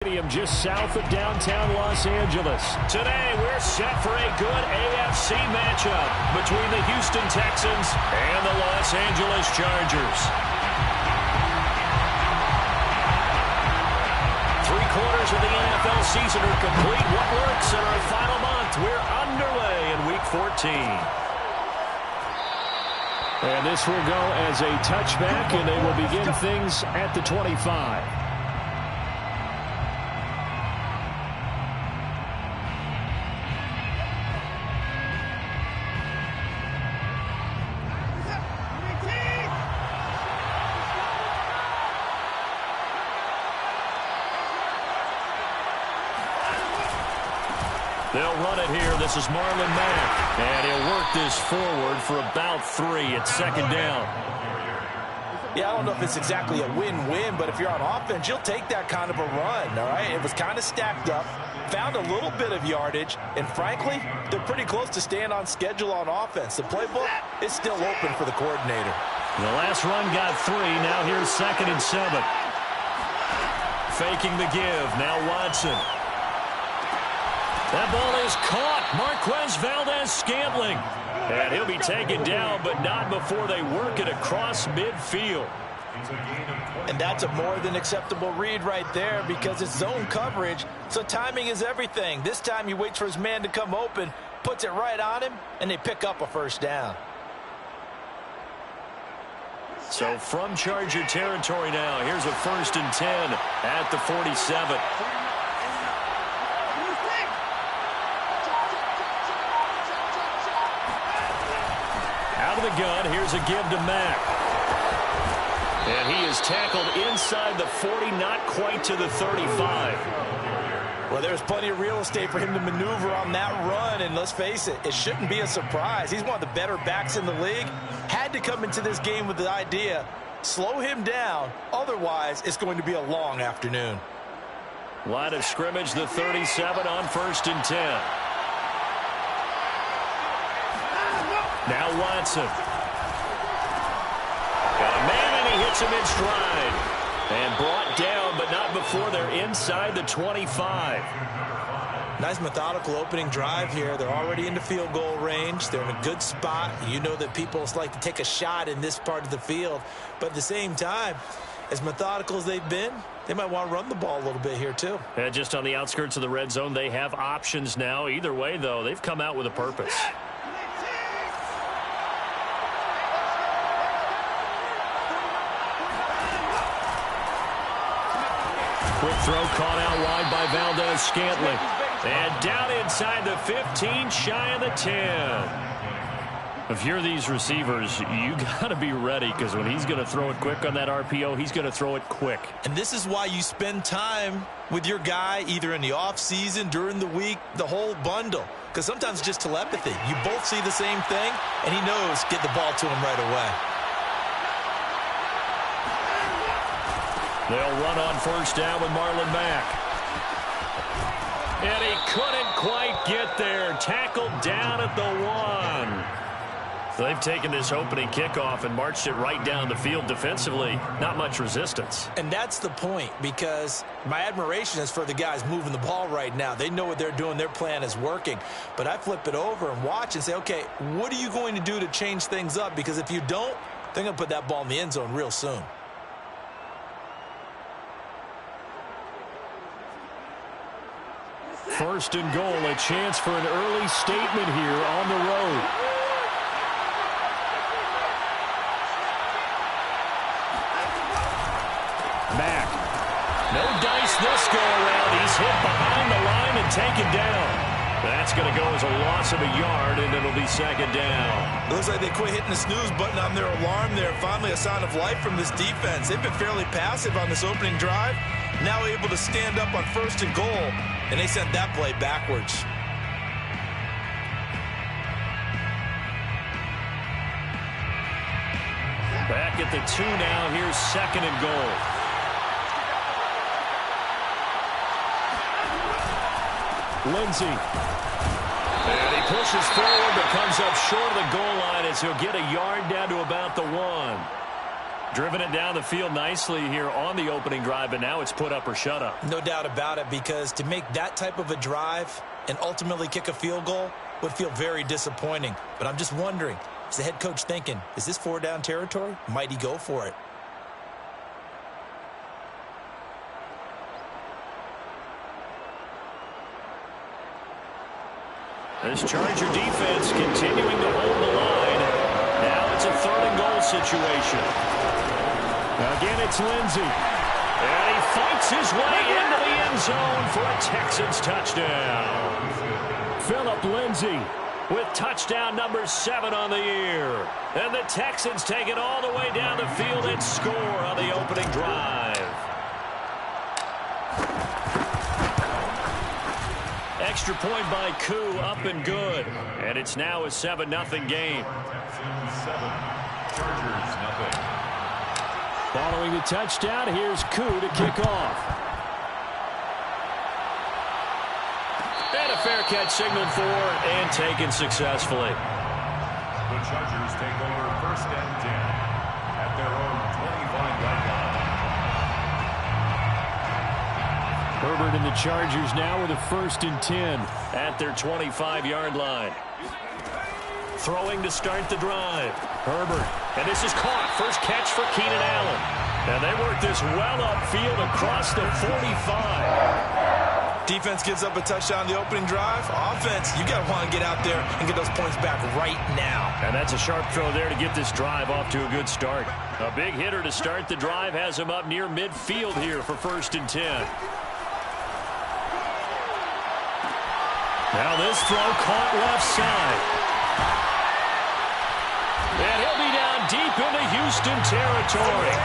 Stadium just south of downtown Los Angeles. Today, we're set for a good AFC matchup between the Houston Texans and the Los Angeles Chargers. 3/4 of the NFL season are complete. What works in our final month? We're underway in Week 14. And this will go as a touchback, and they will begin things at the 25. They'll run it here. This is Marlon Mack. And he'll work this forward for about 3. It's second down. Yeah, I don't know if it's exactly a win-win, but if you're on offense, you'll take that kind of a run, all right? It was kind of stacked up, found a little bit of yardage, and frankly, they're pretty close to staying on schedule on offense. The playbook is still open for the coordinator. The last run got 3. Now here's 2nd and 7. Faking the give. Now Watson. That ball is caught. Marquez Valdez-Scantling. And he'll be taken down, but not before they work it across midfield. And that's a more than acceptable read right there because it's zone coverage, so timing is everything. This time he waits for his man to come open, puts it right on him, and they pick up a first down. So from Charger territory now, here's a 1st and 10 at the 47. The gun. Here's a give to Mack. And he is tackled inside the 40, not quite to the 35. Well, there's plenty of real estate for him to maneuver on that run, and let's face it, it shouldn't be a surprise. He's one of the better backs in the league. Had to come into this game with the idea, slow him down, otherwise it's going to be a long afternoon. Line of scrimmage, the 37 on 1st and 10. Now Watson. Got a man, and he hits him in stride. And brought down, but not before they're inside the 25. Nice methodical opening drive here. They're already into field goal range. They're in a good spot. You know that people like to take a shot in this part of the field. But at the same time, as methodical as they've been, they might want to run the ball a little bit here too. And just on the outskirts of the red zone, they have options now. Either way, though, they've come out with a purpose. Quick throw caught out wide by Valdez-Scantling. And down inside the 15, shy of the 10. If you're these receivers, you got to be ready because when he's going to throw it quick on that RPO, he's going to throw it quick. And this is why you spend time with your guy either in the offseason, during the week, the whole bundle. Because sometimes it's just telepathy. You both see the same thing, and he knows get the ball to him right away. They'll run on 1st down with Marlon Mack. And he couldn't quite get there. Tackled down at the 1. So they've taken this opening kickoff and marched it right down the field defensively. Not much resistance. And that's the point, because my admiration is for the guys moving the ball right now. They know what they're doing. Their plan is working. But I flip it over and watch and say, okay, what are you going to do to change things up? Because if you don't, they're going to put that ball in the end zone real soon. First and goal, a chance for an early statement here on the road. Mack. No dice this go around. He's hit behind the line and taken down. That's going to go as a loss of a yard, and it'll be 2nd down. It looks like they quit hitting the snooze button on their alarm there. Finally a sign of life from this defense. They've been fairly passive on this opening drive. Now able to stand up on 1st and goal, and they sent that play backwards. Back at the 2 now. Here's 2nd and goal. Lindsey. And he pushes forward but comes up short of the goal line as he'll get a yard down to about the 1. Driven it down the field nicely here on the opening drive, but now it's put up or shut up. No doubt about it, because to make that type of a drive and ultimately kick a field goal would feel very disappointing. But I'm just wondering, is the head coach thinking, is this 4-down territory? Might he go for it? This Charger defense continuing to hold the line. Now it's a 3rd and goal situation. Again, it's Lindsey. And he fights his way into the end zone for a Texans touchdown. Phillip Lindsay with touchdown number 7 on the year. And the Texans take it all the way down the field and score on the opening drive. Extra point by Koo, up and good. And it's now a 7-0 game. Chargers, nothing. Following the touchdown, here's Koo to kick off. And a fair catch signaled for and taken successfully. The Chargers take over 1st and 10 at their own 25-yard line. Herbert and the Chargers now with a 1st and 10 at their 25-yard line. Throwing to start the drive. Herbert. And this is caught. First catch for Keenan Allen. And they work this well upfield across the 45. Defense gives up a touchdown the opening drive. Offense, you got to want to get out there and get those points back right now. And that's a sharp throw there to get this drive off to a good start. A big hitter to start the drive has him up near midfield here for 1st and 10. Now this throw caught left side. And he'll be down deep into Houston territory.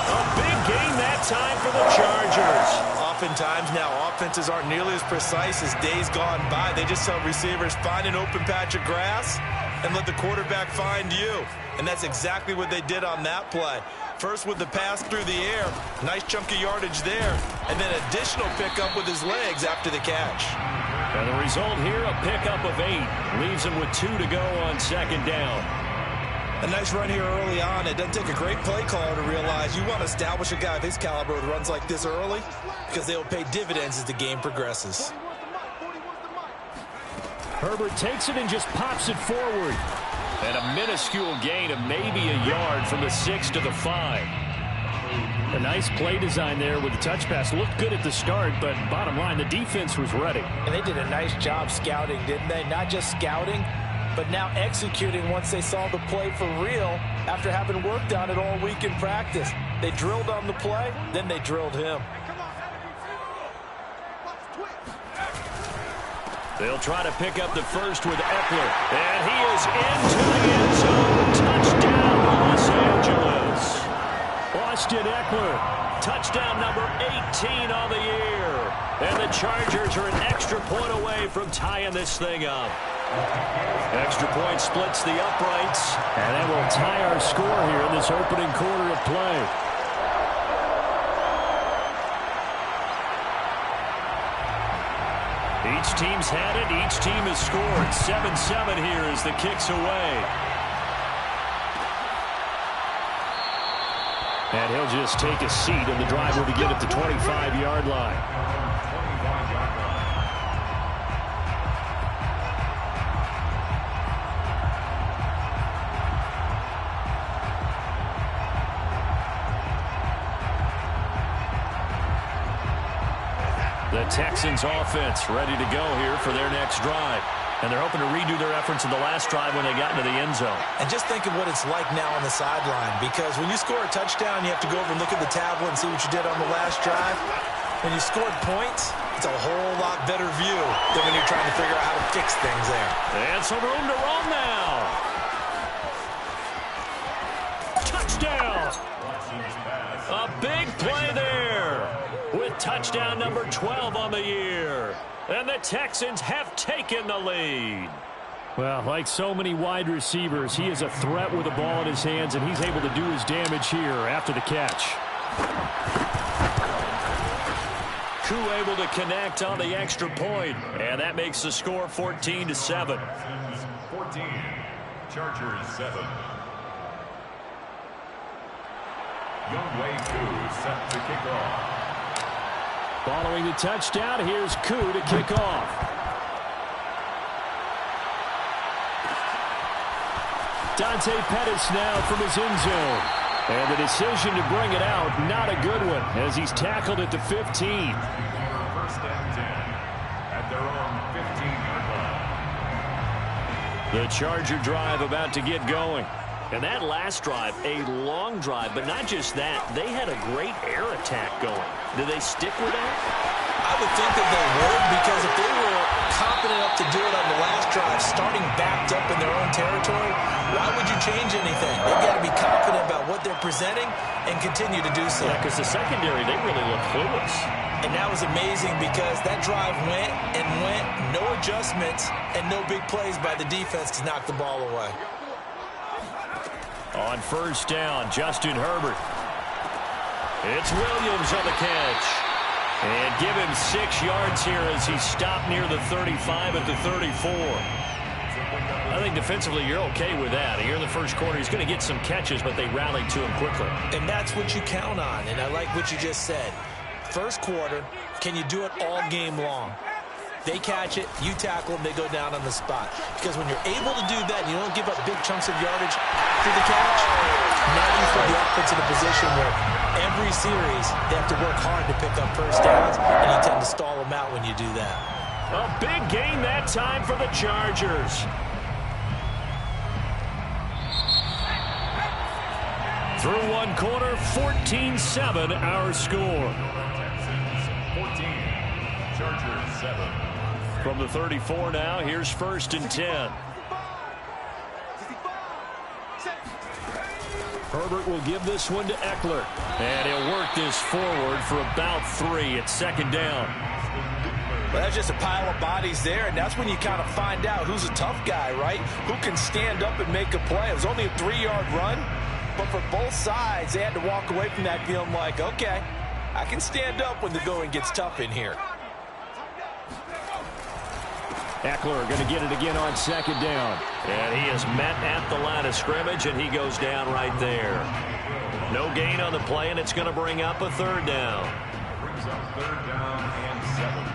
A big gain that time for the Chargers. Oftentimes now, offenses aren't nearly as precise as days gone by. They just tell receivers, find an open patch of grass and let the quarterback find you. And that's exactly what they did on that play. First with the pass through the air, nice chunk of yardage there, and then additional pickup with his legs after the catch. And the result here, a pickup of 8. Leaves him with 2 to go on 2nd down. A nice run here early on. It doesn't take a great play caller to realize you want to establish a guy of his caliber with runs like this early, because they will pay dividends as the game progresses. Herbert takes it and just pops it forward. And a minuscule gain of maybe a yard from the 6 to the 5. A nice play design there with the touch pass. Looked good at the start, but bottom line, the defense was ready. And they did a nice job scouting, didn't they? Not just scouting, but now executing once they saw the play for real after having worked on it all week in practice. They drilled on the play, then they drilled him. They'll try to pick up the first with Eckler. And he is into the end zone. Touchdown, Los Angeles. Austin Eckler, touchdown number 18 on the year. And the Chargers are an extra point away from tying this thing up. Extra point splits the uprights. And that will tie our score here in this opening quarter of play. Each team's had it. Each team has scored. 7-7 here as the kick's away. And he'll just take a seat, and the drive will begin at the 25-yard line. The Texans offense ready to go here for their next drive. And they're hoping to redo their efforts in the last drive when they got into the end zone. And just think of what it's like now on the sideline, because when you score a touchdown, you have to go over and look at the tablet and see what you did on the last drive. When you scored points, it's a whole lot better view than when you're trying to figure out how to fix things there. And some room to roam now. Touchdown! A big play there with touchdown number 12 on the year. And the Texans have taken the lead. Well, like so many wide receivers, he is a threat with the ball in his hands, and he's able to do his damage here after the catch. Koo able to connect on the extra point, and that makes the score 14-7. 14, Chargers 7. Youngway Koo set to kick off. Following the touchdown, here's Koo to kick off. Dante Pettis now from his end zone. And the decision to bring it out, not a good one, as he's tackled at the 15. First and 10 at their own 15-yard line. The Charger drive about to get going. And that last drive, a long drive, but not just that. They had a great air attack going. Do they stick with that? I would think that they would, because if they were confident enough to do it on the last drive, starting backed up in their own territory, why would you change anything? They've got to be confident about what they're presenting and continue to do so. Yeah, because the secondary, they really look clueless. And that was amazing because that drive went and went, no adjustments, and no big plays by the defense to knock the ball away. On first down, Justin Herbert. It's Williams on the catch. And give him 6 yards here as he stopped near the 35 at the 34. I think defensively you're okay with that. Here in the first quarter, he's going to get some catches, but they rallied to him quickly. And that's what you count on, and I like what you just said. First quarter, can you do it all game long? They catch it, you tackle them, they go down on the spot. Because when you're able to do that, and you don't give up big chunks of yardage after the catch, now you put the offense in a position where every series they have to work hard to pick up first downs, and you tend to stall them out when you do that. A big gain that time for the Chargers. Through one quarter, 14-7 our score. Texans 14, Chargers 7. From the 34 now, here's first and 10. Herbert will give this one to Eckler. And he'll work this forward for about 3 at second down. Well, that's just a pile of bodies there, and that's when you kind of find out who's a tough guy, right? Who can stand up and make a play. It was only a 3-yard run, but for both sides, they had to walk away from that feeling like, okay, I can stand up when the going gets tough in here. Eckler going to get it again on second down. And he is met at the line of scrimmage, and he goes down right there. No gain on the play, and it's going to bring up a third down. Brings up third down and 7.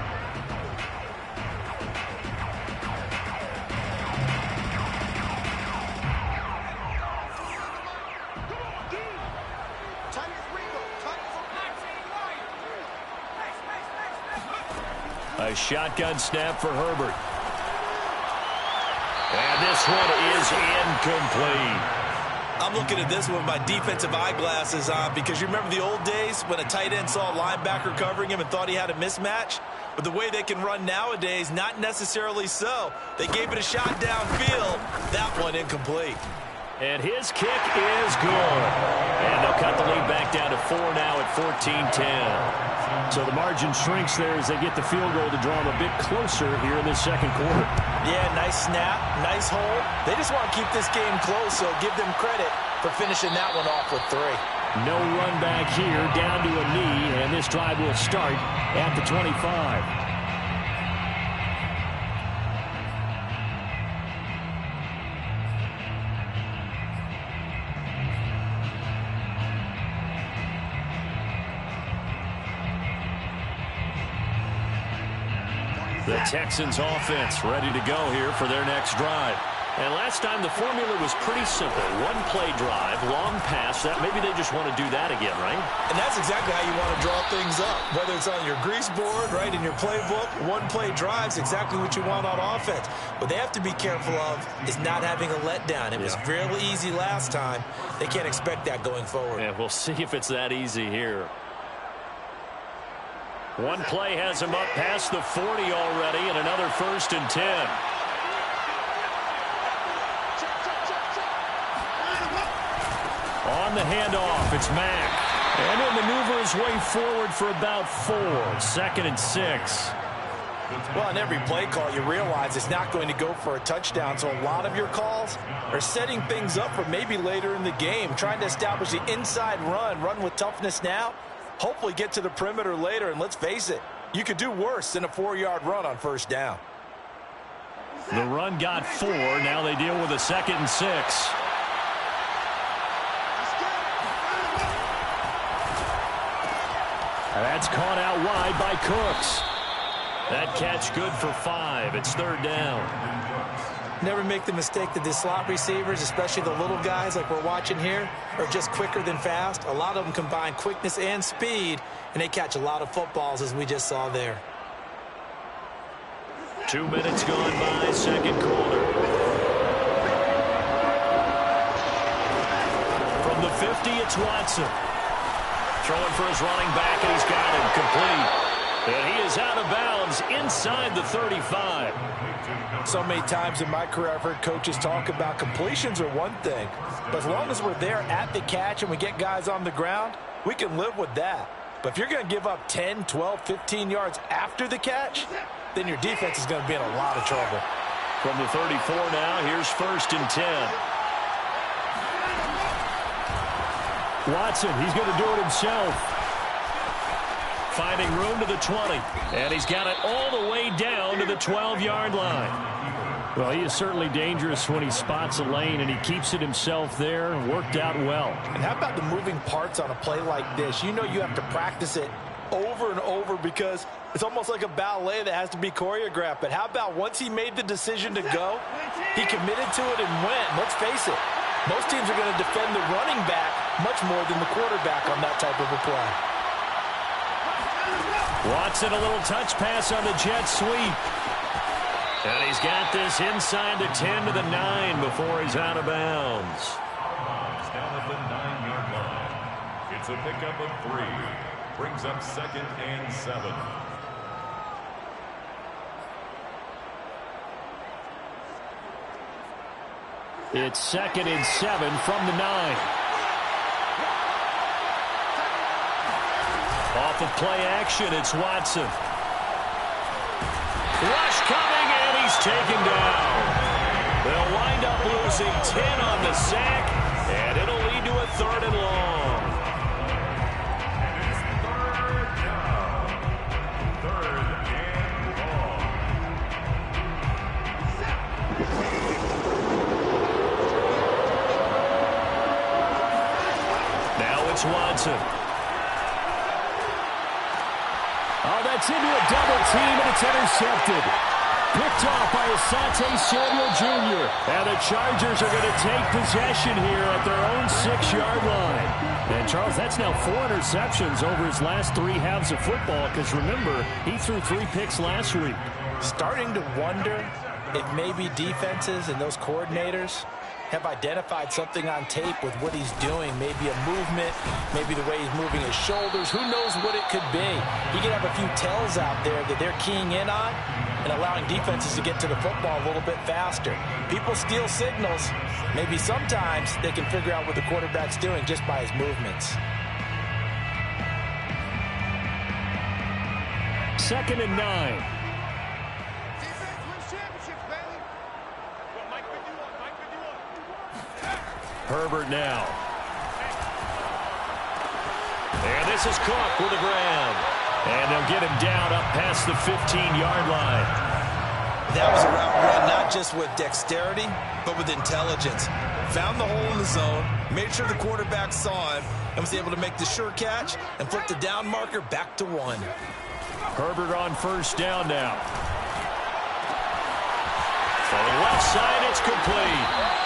A shotgun snap for Herbert. And this one is incomplete. I'm looking at this one with my defensive eyeglasses on, because you remember the old days when a tight end saw a linebacker covering him and thought he had a mismatch? But the way they can run nowadays, not necessarily so. They gave it a shot downfield. That one incomplete. And his kick is good. And they'll cut the lead back down to 4 now at 14-10. So the margin shrinks there as they get the field goal to draw them a bit closer here in this second quarter. Yeah, nice snap, nice hold. They just want to keep this game close, so give them credit for finishing that one off with 3. No run back here, down to a knee, and this drive will start at the 25. The Texans offense ready to go here for their next drive. And last time the formula was pretty simple. One play drive, long pass. That maybe they just want to do that again, right? And that's exactly how you want to draw things up. Whether it's on your grease board, right, in your playbook, one play drive's exactly what you want on offense. What they have to be careful of is not having a letdown. It was fairly easy last time. They can't expect that going forward. Yeah, we'll see if it's that easy here. One play has him up past the 40 already, and another first and 10. On the handoff, it's Mack. And he'll maneuver his way forward for about 4. 2nd and 6. Well, on every play call, you realize it's not going to go for a touchdown, so a lot of your calls are setting things up for maybe later in the game, trying to establish the inside run with toughness now. Hopefully get to the perimeter later, and let's face it, you could do worse than a 4-yard run on first down. The run got 4. Now they deal with a 2nd and 6. And that's caught out wide by Cooks. That catch good for 5. It's 3rd down. Never make the mistake that the slot receivers, especially the little guys like we're watching here, are just quicker than fast. A lot of them combine quickness and speed, and they catch a lot of footballs, as we just saw there. 2 minutes gone by, 2nd quarter. From the 50, it's Watson. Throwing for his running back, and he's got him complete. And he is out of bounds inside the 35. So many times in my career, I've heard coaches talk about completions are one thing. But as long as we're there at the catch and we get guys on the ground, we can live with that. But if you're going to give up 10, 12, 15 yards after the catch, then your defense is going to be in a lot of trouble. From the 34 now, here's 1st and 10. Watson, he's going to do it himself. Finding room to the 20. And he's got it all the way down to the 12-yard line. Well, he is certainly dangerous when he spots a lane, and he keeps it himself there. Worked out well. And how about the moving parts on a play like this? You know you have to practice it over and over because it's almost like a ballet that has to be choreographed. But how about once he made the decision to go, he committed to it and went. Let's face it, most teams are going to defend the running back much more than the quarterback on that type of a play. Watson, a little touch pass on the jet sweep. And he's got this inside the 10 to the 9 before he's out of bounds. He's down at the 9-yard line. It's a pickup of 3. Brings up 2nd and 7. It's 2nd and 7 from the 9. Off of play action, it's Watson. Rush coming, and he's taken down. They'll wind up losing 10 on the sack, and it'll lead to a 3rd and long. And it's 3rd down. 3rd and long. Now it's Watson. Oh, that's into a double team, and it's intercepted. Picked off by Asante Samuel Jr. And the Chargers are going to take possession here at their own 6-yard line. And, Charles, that's now 4 interceptions over his last 3 halves of football, because, remember, he threw 3 picks last week. Starting to wonder if maybe defenses and those coordinators have identified something on tape with what he's doing. Maybe a movement, maybe the way he's moving his shoulders. Who knows what it could be? He could have a few tells out there that they're keying in on and allowing defenses to get to the football a little bit faster. People steal signals. Maybe sometimes they can figure out what the quarterback's doing just by his movements. 2nd and 9. Herbert now. And this is Cook with a grab. And they'll get him down up past the 15-yard line. That was a route run not just with dexterity, but with intelligence. Found the hole in the zone, made sure the quarterback saw him, and was able to make the sure catch and flip the down marker back to 1. Herbert on 1st down now. From the left side, it's complete.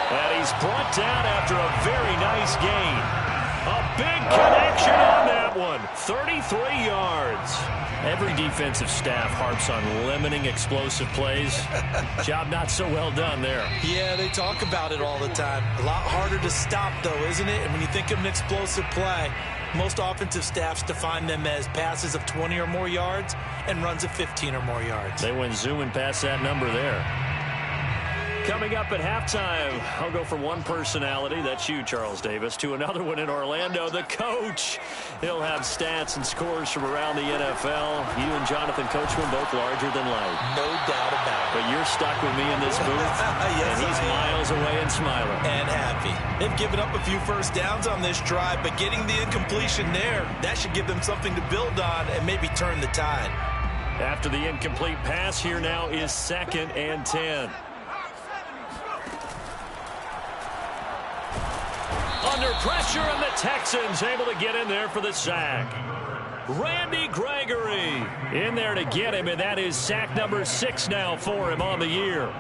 And he's brought down after a very nice gain. A big connection on that one. 33 yards. Every defensive staff harps on limiting explosive plays. Job not so well done there. Yeah, they talk about it all the time. A lot harder to stop, though, isn't it? And when you think of an explosive play, most offensive staffs define them as passes of 20 or more yards and runs of 15 or more yards. They went zooming past that number there. Coming up at halftime, I'll go from one personality, that's you, Charles Davis, to another one in Orlando, the coach. He'll have stats and scores from around the NFL. You and Jonathan Coachman both larger than life. No doubt about it. But you're stuck with me in this booth, yes, and he's miles away and smiling. And happy. They've given up a few first downs on this drive, but getting the incompletion there, that should give them something to build on and maybe turn the tide. After the incomplete pass, here now is 2nd and 10. Under pressure, and the Texans able to get in there for the sack. Randy Gregory in there to get him, and that is sack number 6 now for him on the year.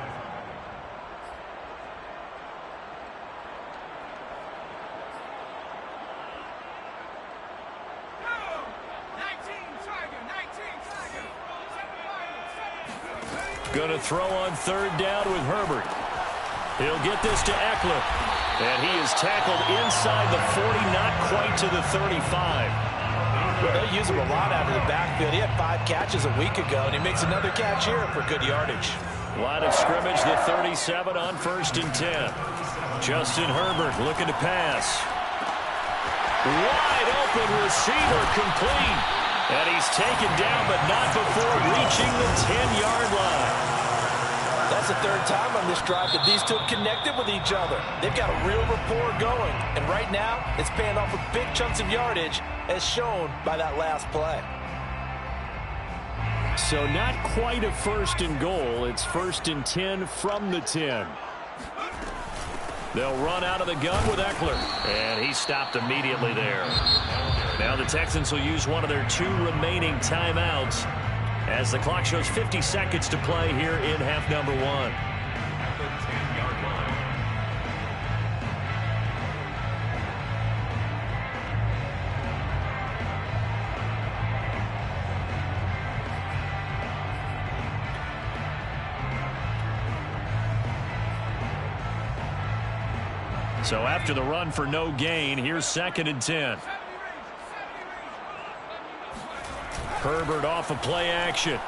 Going to throw on 3rd down with Herbert. He'll get this to Eckler. And he is tackled inside the 40, not quite to the 35. Well, they'll use him a lot out of the backfield. He had 5 catches a week ago, and he makes another catch here for good yardage. Line of scrimmage, the 37 on 1st and 10. Justin Herbert looking to pass. Wide open receiver, complete. And he's taken down, but not before reaching the 10-yard line. That's the 3rd time on this drive that these two have connected with each other. They've got a real rapport going. And right now, it's paying off with big chunks of yardage, as shown by that last play. So not quite a 1st and goal. It's 1st and 10 from the 10. They'll run out of the gun with Eckler. And he stopped immediately there. Now the Texans will use one of their 2 remaining timeouts as the clock shows 50 seconds to play here in half number 1. At the 10-yard line. So after the run for no gain, here's 2nd and 10. Herbert off of play action.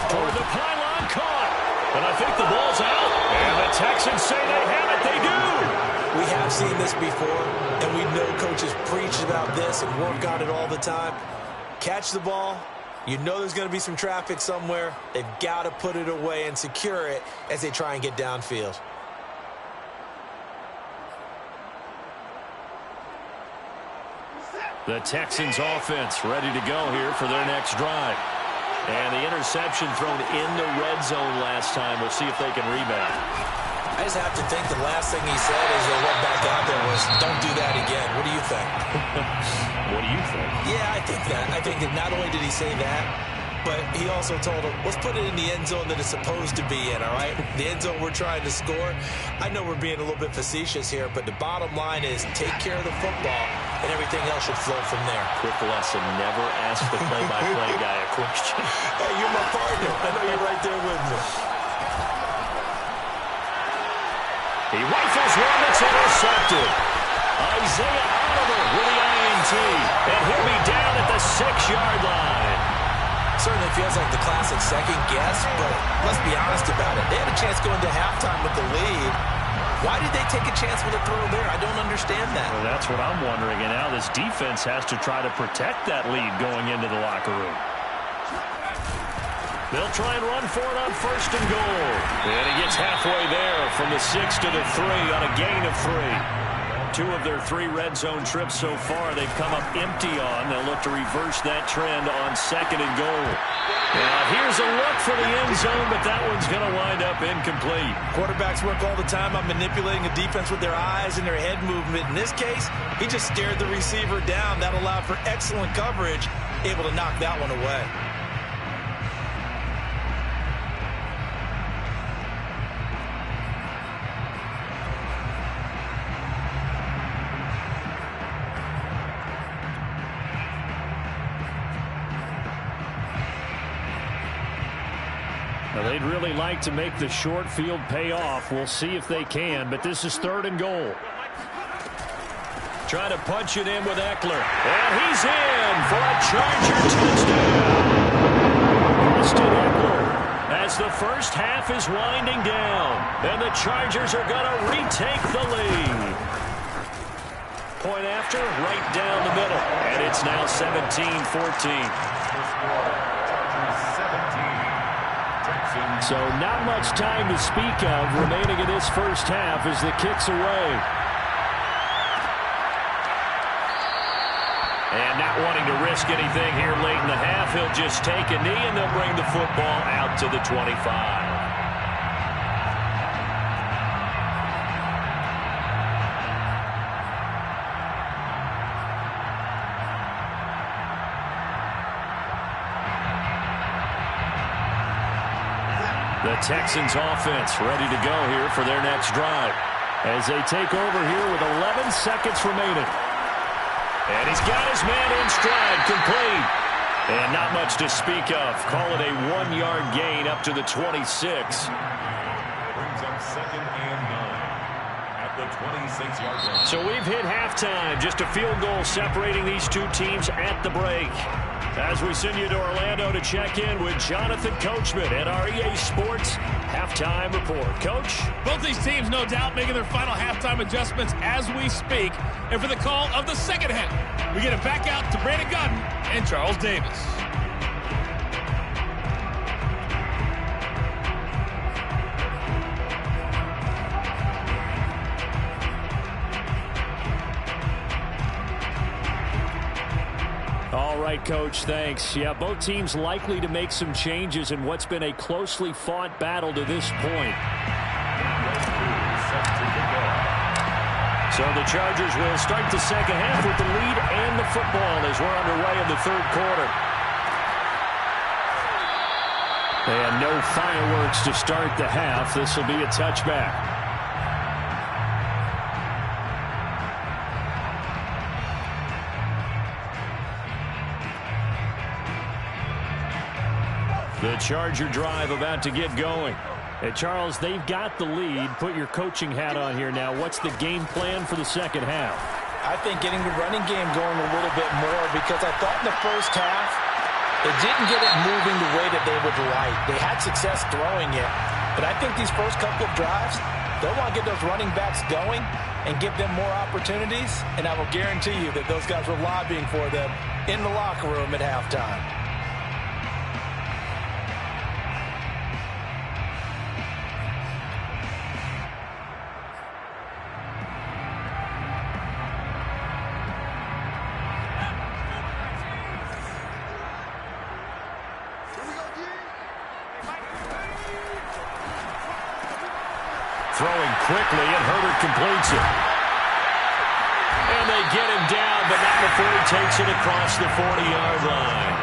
Toward the pylon, caught. But I think the ball's out. And the Texans say they have it. They do. We have seen this before, and we know coaches preach about this and work on it all the time. Catch the ball. You know there's going to be some traffic somewhere. They've got to put it away and secure it as they try and get downfield. The Texans offense ready to go here for their next drive. And the interception thrown in the red zone last time. We'll see if they can rebound. I just have to think the last thing he said as they went back out there was, don't do that again. What do you think? What do you think? Yeah, I think that. I think that not only did he say that, but he also told him, let's put it in the end zone that it's supposed to be in, all right? The end zone we're trying to score. I know we're being a little bit facetious here, but the bottom line is take care of the football, and everything else should flow from there. Quick lesson, never ask the play-by-play guy a question. Hey, you're my partner. I know you're right there with me. He rifles one that's intercepted. Isaiah Oliver with the INT, and he'll be down at the 6-yard line. Certainly feels like the classic second guess, but let's be honest about it. They had a chance going to halftime with the lead. Why did they take a chance with a throw there? I don't understand that. Well, that's what I'm wondering. And now this defense has to try to protect that lead going into the locker room. They'll try and run for it on 1st and goal. And he gets halfway there from the 6 to the 3 on a gain of 3. 2 of their 3 red zone trips so far they've come up empty on. They'll look to reverse that trend on 2nd and goal. Now here's a look for the end zone, but that one's going to wind up incomplete. Quarterbacks work all the time on manipulating a defense with their eyes and their head movement. In this case, he just stared the receiver down. That allowed for excellent coverage, able to knock that one away. Now, they'd really like to make the short field pay off. We'll see if they can, but this is 3rd and goal. Trying to punch it in with Eckler. And he's in for a Charger touchdown. Austin Eckler, as the first half is winding down, and the Chargers are going to retake the lead. Point after, right down the middle, and it's now 17-14. So not much time to speak of remaining in this first half as the kick's away. And not wanting to risk anything here late in the half, he'll just take a knee and they'll bring the football out to the 25. The Texans offense ready to go here for their next drive as they take over here with 11 seconds remaining. And he's got his man in stride, complete. And not much to speak of. Call it a 1-yard gain up to the 26. Brings up 2nd and 9 at the 26-yard line. So we've hit halftime. Just a field goal separating these two teams at the break. As we send you to Orlando to check in with Jonathan Coachman at our EA Sports Halftime Report. Coach? Both these teams, no doubt, making their final halftime adjustments as we speak. And for the call of the second half, we get it back out to Brandon Godden and Charles Davis. All right, Coach, thanks. Yeah, both teams likely to make some changes in what's been a closely fought battle to this point. So the Chargers will start the second half with the lead and the football as we're underway in the third quarter. And no fireworks to start the half. This will be a touchback. The Charger drive about to get going. Hey, Charles, they've got the lead. Put your coaching hat on here now. What's the game plan for the second half? I think getting the running game going a little bit more, because I thought in the first half they didn't get it moving the way that they would like. They had success throwing it, but I think these first couple of drives, they'll want to get those running backs going and give them more opportunities, and I will guarantee you that those guys were lobbying for them in the locker room at halftime. Throwing quickly, and Herbert completes it. And they get him down, but not before he takes it across the 40-yard line.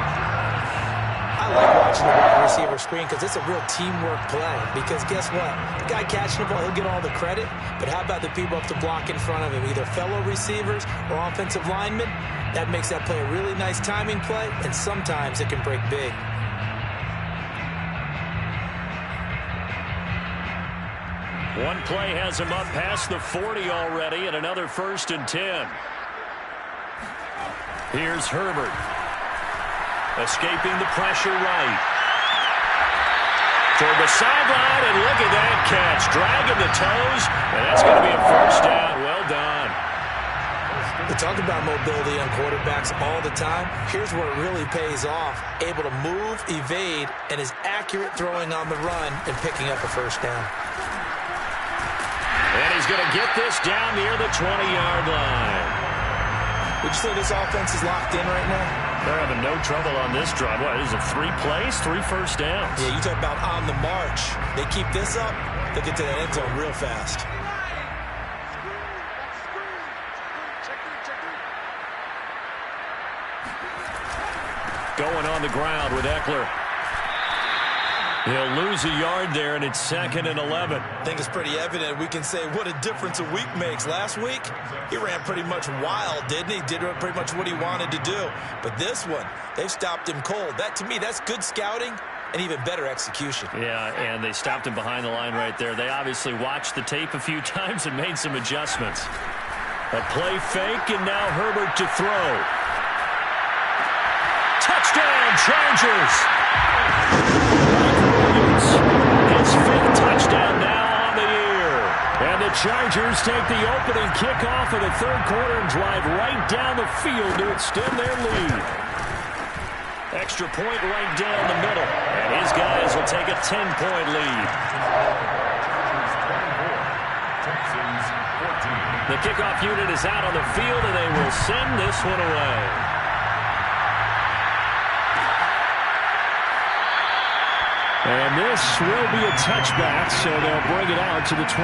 I like watching the wide receiver screen because it's a real teamwork play. Because guess what? The guy catching the ball, he'll get all the credit. But how about the people up to block in front of him, either fellow receivers or offensive linemen? That makes that play a really nice timing play, and sometimes it can break big. One play has him up past the 40 already, and another 1st and 10. Here's Herbert. Escaping the pressure right. Toward the sideline, and look at that catch. Dragging the toes, and that's going to be a 1st down. Well done. We talk about mobility on quarterbacks all the time. Here's where it really pays off. Able to move, evade, and is accurate throwing on the run and picking up a 1st down. And he's going to get this down near the 20-yard line. Would you say this offense is locked in right now? They're having no trouble on this drive. What, is it 3 plays, 3 1st downs? Yeah, you talk about on the march. They keep this up, they'll get to that end zone real fast. Going on the ground with Eckler. He'll lose a yard there, and it's 2nd and 11. I think it's pretty evident. We can say what a difference a week makes. Last week, he ran pretty much wild, didn't he? Did pretty much what he wanted to do. But this one, they've stopped him cold. That, to me, that's good scouting and even better execution. Yeah, and they stopped him behind the line right there. They obviously watched the tape a few times and made some adjustments. A play fake, and now Herbert to throw. Touchdown, Chargers! His 5th touchdown now on the year. And the Chargers take the opening kickoff of the third quarter and drive right down the field to extend their lead. Extra point right down the middle. And his guys will take a 10-point lead. The kickoff unit is out on the field, and they will send this one away. And this will be a touchback, so they'll bring it out to the 25.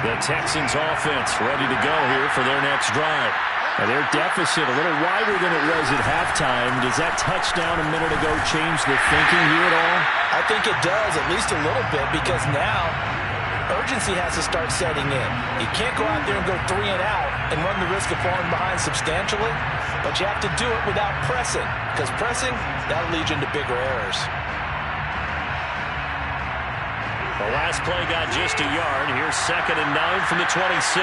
The Texans offense ready to go here for their next drive. And their deficit a little wider than it was at halftime. Does that touchdown a minute ago change the thinking here at all? I think it does, at least a little bit, because now urgency has to start setting in. You can't go out there and go 3 and out and run the risk of falling behind substantially, but you have to do it without pressing, because pressing, that'll lead you into bigger errors. The last play got just a yard. Here's 2nd and 9 from the 26.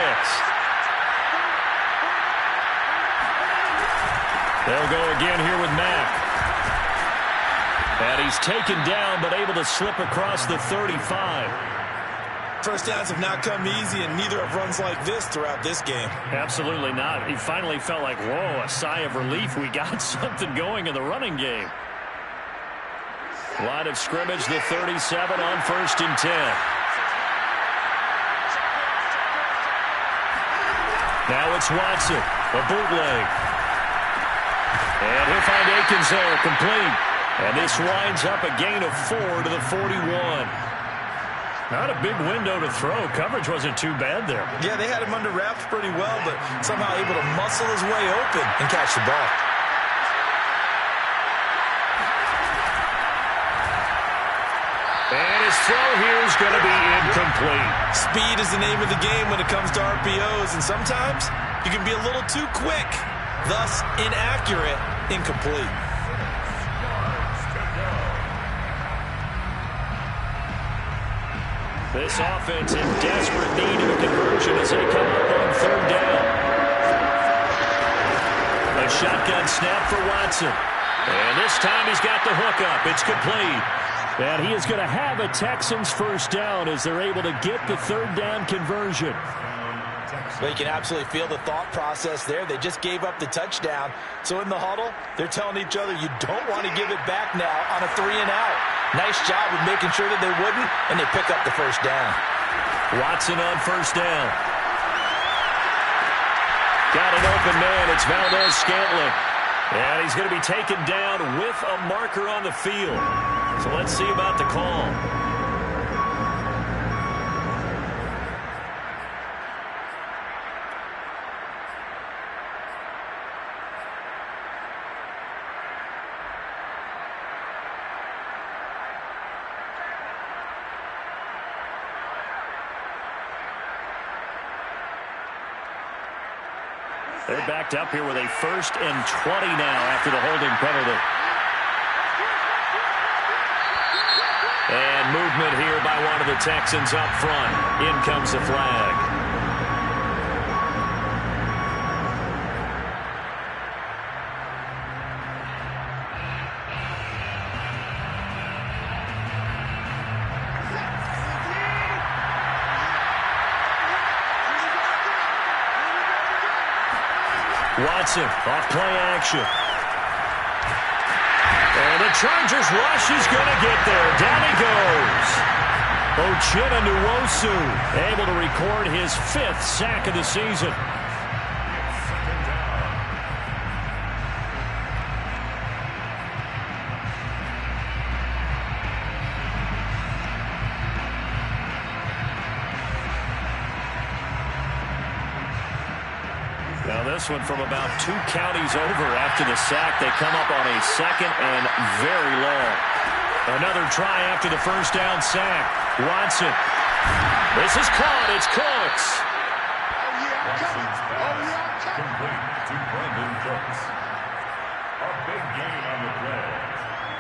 They'll go again here with Mack. And he's taken down, but able to slip across the 35. First downs have not come easy, and neither have runs like this throughout this game. Absolutely not. He finally felt like, whoa, a sigh of relief. We got something going in the running game. Line of scrimmage, the 37 on 1st and 10. Now it's Watson, a bootleg. And he'll find Akins there, complete. And this winds up a gain of 4 to the 41. Not a big window to throw. Coverage wasn't too bad there. Yeah, they had him under wraps pretty well, but somehow able to muscle his way open and catch the ball. And his throw here is going to be incomplete. Speed is the name of the game when it comes to RPOs, and sometimes you can be a little too quick. Thus, inaccurate, incomplete. This offense in desperate need of a conversion as they come up on 3rd down. A shotgun snap for Watson. And this time he's got the hookup. It's complete. And he is going to have a Texans first down as they're able to get the 3rd down conversion. Well, you can absolutely feel the thought process there. They just gave up the touchdown. So in the huddle, they're telling each other, you don't want to give it back now on a 3 and out. Nice job with making sure that they wouldn't, and they pick up the first down. Watson on 1st down. Got an open man. It's Valdez-Scantling. And he's going to be taken down with a marker on the field. So let's see about the call. They're backed up here with a 1st and 20 now after the holding penalty. And movement here by one of the Texans up front. In comes the flag. Watson off play action. And the Chargers rush is going to get there. Down he goes. Ochena Nwosu able to record his 5th sack of the season. Now this one from about 2 counties over after the sack. They come up on a 2nd and very long. Another try after the first down sack. Watson. This is caught. It's Cooks. Complete to Brandon Cooks. A big gain on the play,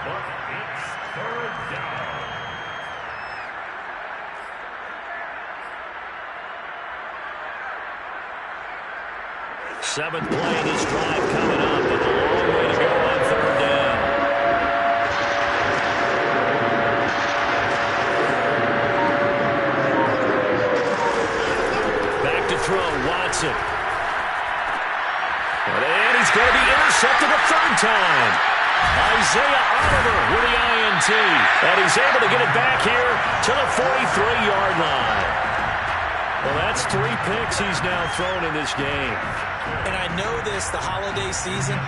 but it's 3rd down. Seventh play of this drive coming up, and a long way to go on 3rd down. Back to throw, Watson. And he's going to be intercepted a 3rd time. Isaiah Oliver with the INT. And he's able to get it back here to the 43-yard line. Well, that's 3 picks he's now thrown in this game. And I know this, the holiday season,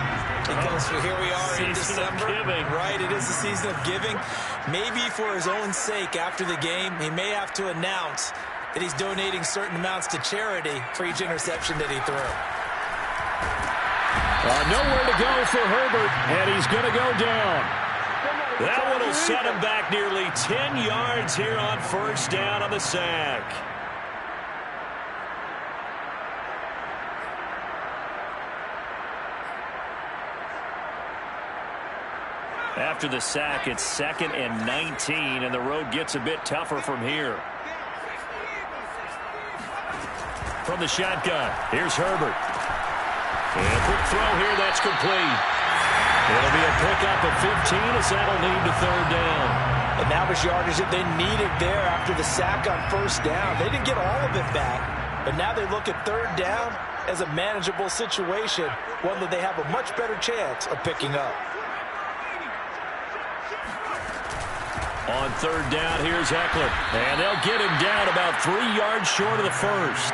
because here we are in December. Right, it is the season of giving. Maybe for his own sake after the game, he may have to announce that he's donating certain amounts to charity for each interception that he threw. Nowhere to go for Herbert, and he's going to go down. That one will set him back nearly 10 yards here on first down on the sack. After the sack, it's 2nd and 19, and the road gets a bit tougher from here. From the shotgun, here's Herbert. And a quick throw here, that's complete. It'll be a pickup of 15 as that'll lead to 3rd down. And that was yardage that they needed there after the sack on first down. They didn't get all of it back, but now they look at 3rd down as a manageable situation, one that they have a much better chance of picking up. On 3rd down, here's Eckler. And they'll get him down about 3 yards short of the first.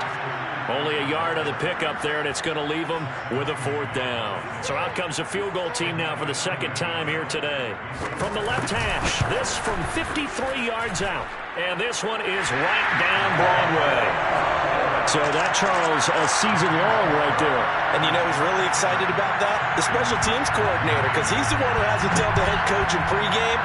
Only a yard on the pickup there, and it's going to leave them with a 4th down. So out comes a field goal team now for the 2nd time here today. From the left hash, this from 53 yards out. And this one is right down Broadway. So that, Charles, a season long right there. And you know who's really excited about that? The special teams coordinator, because he's the one who has to tell the head coach in pregame,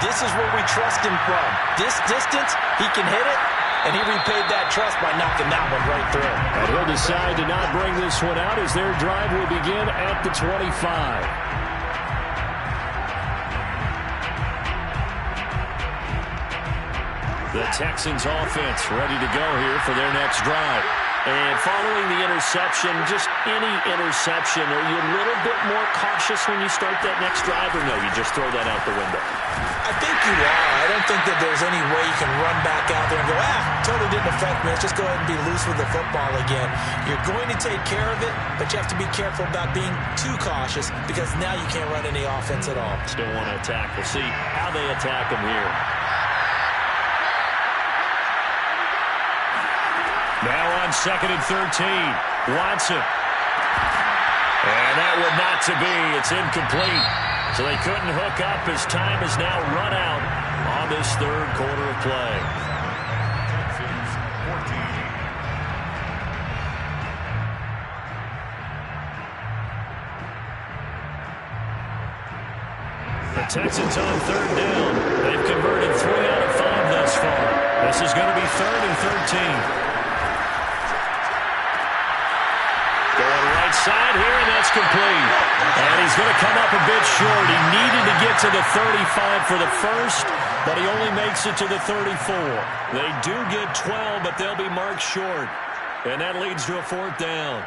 this is where we trust him from. This distance, he can hit it, and he repaid that trust by knocking that one right through. And he'll decide to not bring this one out as their drive will begin at the 25. The Texans offense ready to go here for their next drive. And following the interception, just any interception, are you a little bit more cautious when you start that next drive, or no, you just throw that out the window? I think you are. I don't think that there's any way you can run back out there and go, totally didn't affect me. Let's just go ahead and be loose with the football again. You're going to take care of it, but you have to be careful about being too cautious because now you can't run any offense at all. Still want to attack. We'll see how they attack them here. Now on 2nd and 13, Watson. And that one not to be. It's incomplete. So they couldn't hook up as time is now run out on this 3rd quarter of play. The Texans on 3rd down. They've converted 3 out of 5 thus far. This is going to be 3rd and 13. Side here, and that's complete. And he's going to come up a bit short. He needed to get to the 35 for the first, but he only makes it to the 34. They do get 12, but they'll be marked short. And that leads to a 4th down.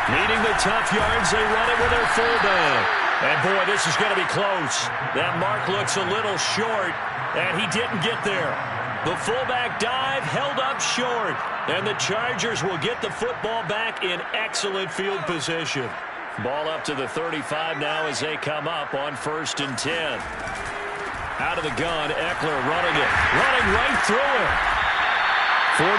Needing the tough yards, they run it with their fullback. And, boy, this is going to be close. That mark looks a little short, and he didn't get there. The fullback dive held up short, and the Chargers will get the football back in excellent field position. Ball up to the 35 now as they come up on 1st and 10. Out of the gun, Eckler running it. Running right through it. 47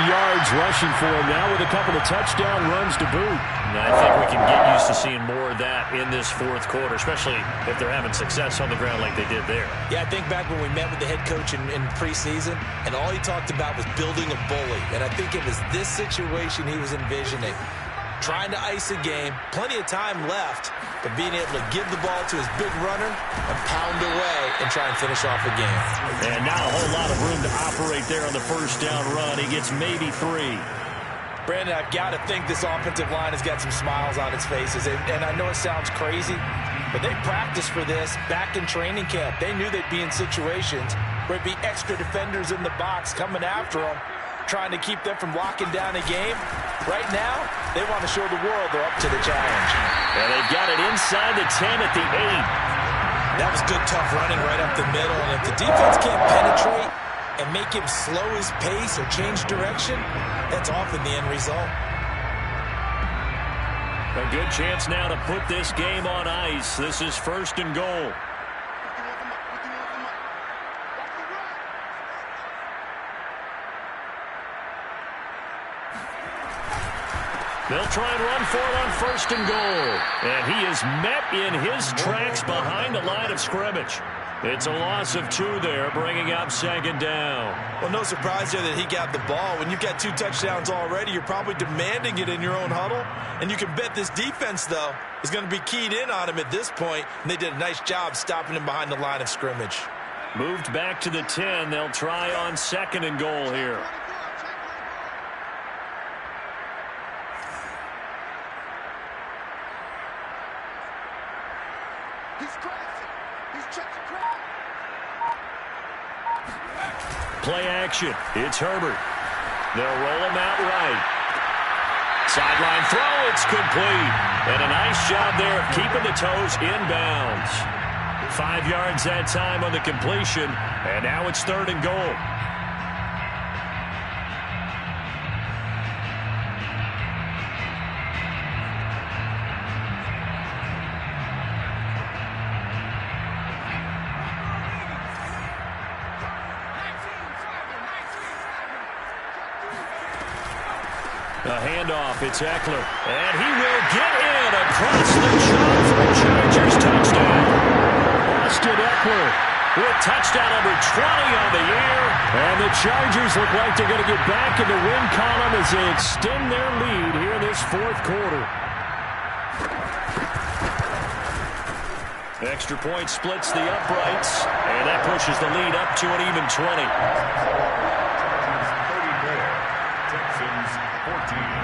yards rushing for him now with a couple of touchdown runs to boot. And I think we can get used to seeing more of that in this 4th quarter, especially if they're having success on the ground like they did there. Yeah, I think back when we met with the head coach in preseason, and all he talked about was building a bully. And I think it was this situation he was envisioning. Trying to ice a game, plenty of time left, but being able to give the ball to his big runner and pound away and try and finish off a game. And not a whole lot of room to operate there on the 1st down run. He gets maybe 3. Brandon, I've got to think this offensive line has got some smiles on its faces. And I know it sounds crazy, But they practiced for this back in training camp. They knew they'd be in situations where it'd be extra defenders in the box coming after them, trying to keep them from locking down a game. Right now, they want to show the world they're up to the challenge. And they've got it inside the 10 at the 8. That was good, tough running right up the middle. And if the defense can't penetrate and make him slow his pace or change direction, that's often the end result. A good chance now to put this game on ice. This is 1st and goal. They'll try and run for it on 1st and goal. And he is met in his tracks behind the line of scrimmage. It's a loss of 2 there, bringing up 2nd down. Well, no surprise there that he got the ball. When you've got 2 touchdowns already, you're probably demanding it in your own huddle. And you can bet this defense, though, is going to be keyed in on him at this point. And they did a nice job stopping him behind the line of scrimmage. Moved back to the 10. They'll try on 2nd and goal here. Play action. It's Herbert. They'll roll him out right. Sideline throw. It's complete. And a nice job there of keeping the toes inbounds. 5 yards that time on the completion. And now it's 3rd and goal. A handoff, it's Eckler, and he will get in across the chalk for a Chargers touchdown. Austin Eckler with touchdown number 20 on the year, and the Chargers look like they're going to get back in the win column as they extend their lead here in this 4th quarter. Extra point splits the uprights, and that pushes the lead up to an even 20.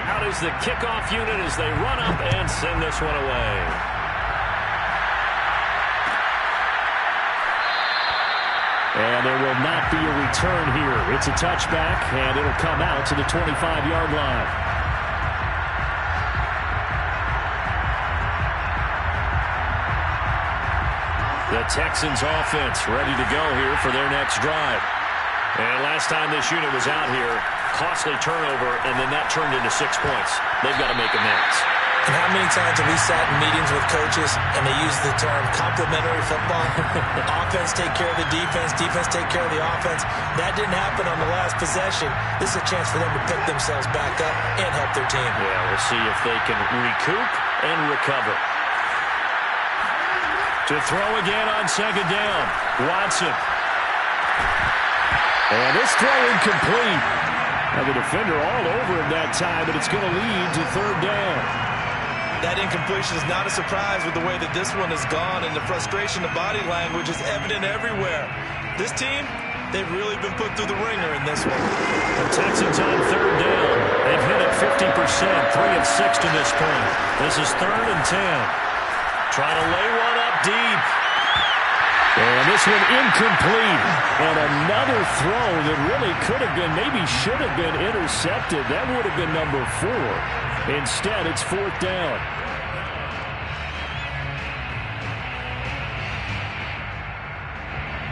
Out is the kickoff unit as they run up and send this one away. And there will not be a return here. It's a touchback, and it'll come out to the 25-yard line. The Texans offense ready to go here for their next drive. And last time this unit was out here, costly turnover, and then that turned into 6 points. They've got to make amends. And how many times have we sat in meetings with coaches and they use the term complementary football? Offense take care of the defense, defense take care of the offense. That didn't happen on the last possession. This is a chance for them to pick themselves back up and help their team. Yeah, we'll see if they can recoup and recover. To throw again on 2nd down, Watson. And this throw incomplete. Now the defender all over him that time, but it's going to lead to 3rd down. That incompletion is not a surprise with the way that this one has gone, and the frustration, the body language is evident everywhere. This team, they've really been put through the ringer in this one. The Texans on 3rd down. They've hit it 50%, 3 of 6 to this point. This is 3rd and 10. Trying to lay one up deep. And this one incomplete. And another throw that really could have been, maybe should have been intercepted. That would have been number 4. Instead, it's 4th down.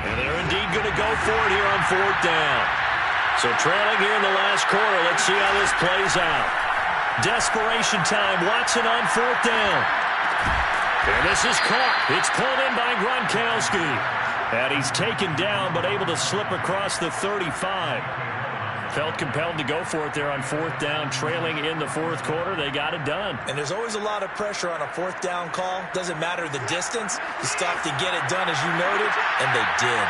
And they're indeed going to go for it here on 4th down. So trailing here in the last quarter. Let's see how this plays out. Desperation time. Watson on 4th down. And this is caught. It's pulled in by Gronkowski. And he's taken down, but able to slip across the 35. Felt compelled to go for it there on 4th down, trailing in the 4th quarter. They got it done. And there's always a lot of pressure on a 4th down call. Doesn't matter the distance. You stop to get it done, as you noted, and they did.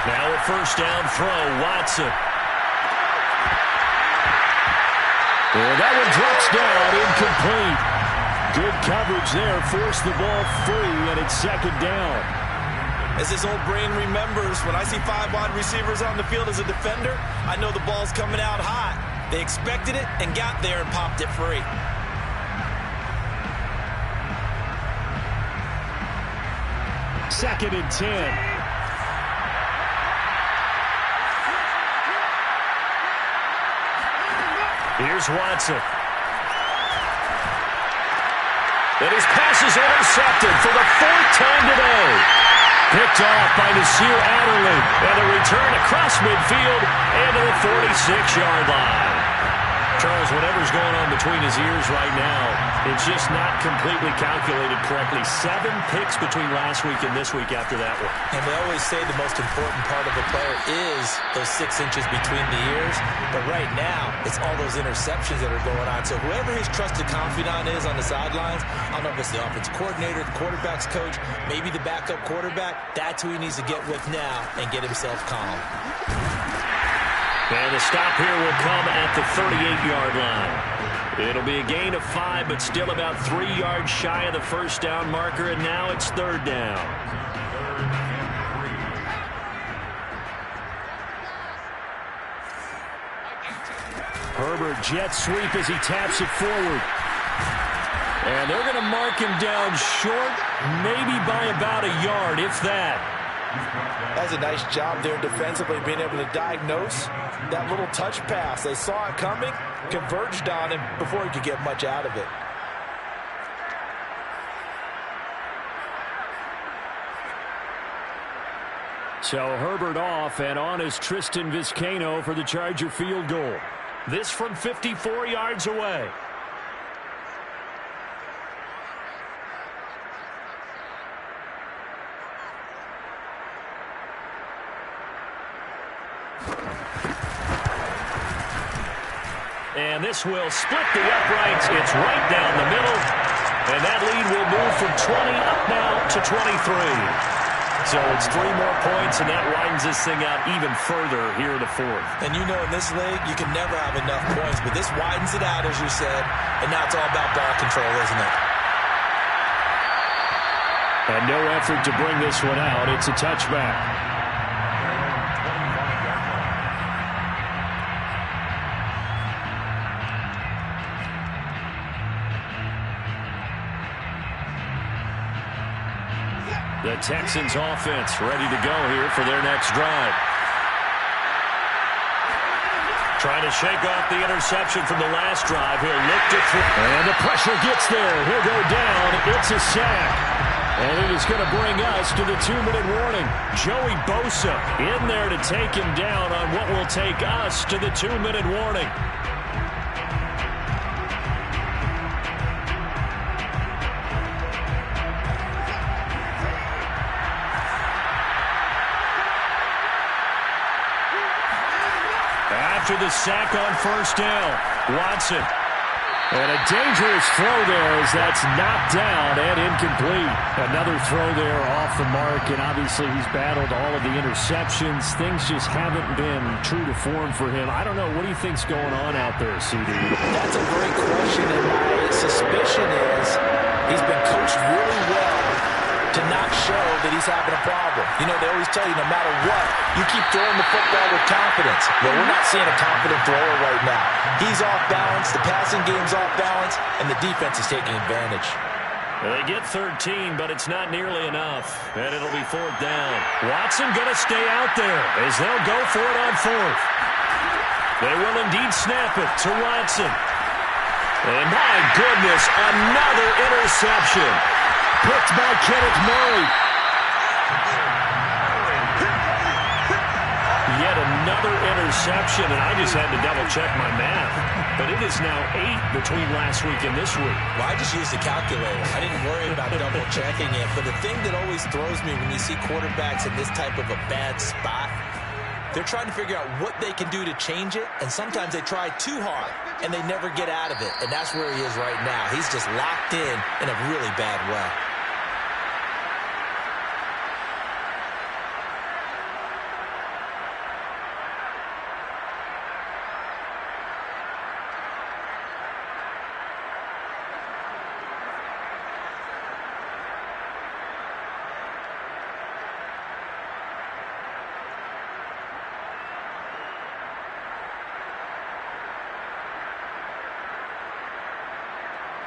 Now a 1st down throw, Watson. Well, that one drops down, incomplete. Good coverage there, forced the ball free, and it's 2nd down. As his old brain remembers, when I see 5 wide receivers on the field as a defender, I know the ball's coming out hot. They expected it and got there and popped it free. 2nd and 10. Here's Watson. And his pass is intercepted for the 4th time today. Picked off by Nasir Adderley. And a return across midfield and to the 46-yard line. Charles, whatever's going on between his ears right now, it's just not completely calculated correctly. 7 picks between last week and this week after that one. And they always say the most important part of a player is those 6 inches between the ears. But right now, it's all those interceptions that are going on. So whoever his trusted confidant is on the sidelines, I don't know if it's the offensive coordinator, the quarterback's coach, maybe the backup quarterback, that's who he needs to get with now and get himself calm. And the stop here will come at the 38-yard line. It'll be a gain of 5, but still about 3 yards shy of the first down marker, and now it's 3rd down. Herbert jet sweep as he taps it forward. And they're going to mark him down short, maybe by about a yard, if that. That's a nice job there defensively, being able to diagnose that little touch pass. They saw it coming, converged on him before he could get much out of it. So Herbert off, and on is Tristan Vizcaino for the Charger field goal. This from 54 yards away. And this will split the uprights. It's right down the middle. And that lead will move from 20 up now to 23. So it's 3 more points, and that widens this thing out even further here in the 4th. And you know in this league, you can never have enough points. But this widens it out, as you said. And now it's all about ball control, isn't it? And no effort to bring this one out. It's a touchback. The Texans offense ready to go here for their next drive. Trying to shake off the interception from the last drive. He'll look to throw. And the pressure gets there. He'll go down. It's a sack. And it is going to bring us to the 2-minute warning. Joey Bosa in there to take him down on what will take us to the 2-minute warning. After the sack on first down, Watson. And a dangerous throw there as that's knocked down and incomplete. Another throw there off the mark, and obviously he's battled all of the interceptions. Things just haven't been true to form for him. I don't know. What do you think's going on out there, CD? That's a great question, and my suspicion is he's been coached really well to not show that he's having a problem. You know, they always tell you no matter what, you keep throwing the football with confidence. Well, we're not seeing a confident thrower right now. He's off balance, the passing game's off balance, and the defense is taking advantage. They get 13, but it's not nearly enough, and it'll be 4th down. Watson going to stay out there as they'll go for it on 4th. They will indeed snap it to Watson. And my goodness, another interception. Picked by Kenneth Murray. Yet another interception, and I just had to double-check my math. But it is now 8 between last week and this week. Well, I just used the calculator. I didn't worry about double-checking it. But the thing that always throws me when you see quarterbacks in this type of a bad spot, they're trying to figure out what they can do to change it, and sometimes they try too hard, and they never get out of it. And that's where he is right now. He's just locked in a really bad way.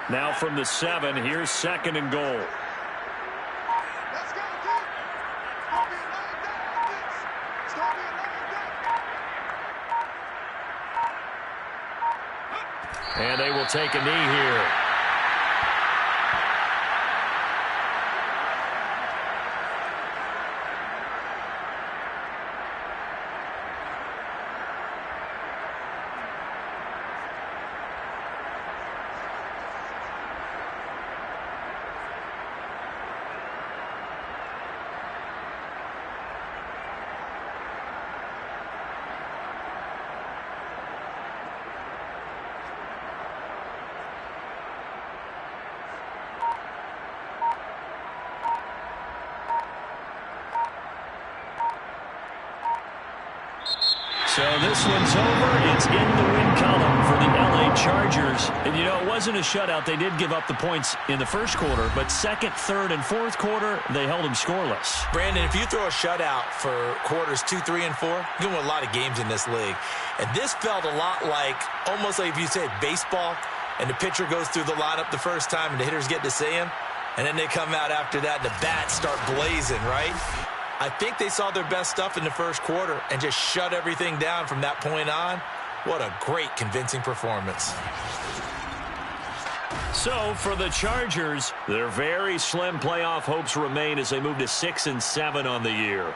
Now from the 7, here's 2nd and goal. And they will take a knee here. So this one's over. It's in the win column for the L.A. Chargers. And, you know, it wasn't a shutout. They did give up the points in the first quarter, but second, third, and fourth quarter, they held them scoreless. Brandon, if you throw a shutout for quarters 2, 3, and 4, you can win a lot of games in this league. And this felt a lot like, almost like if you said baseball, and the pitcher goes through the lineup the first time, and the hitters get to see him, and then they come out after that, and the bats start blazing, right? I think they saw their best stuff in the first quarter and just shut everything down from that point on. What a great, convincing performance. So for the Chargers, their very slim playoff hopes remain as they move to 6-7 on the year.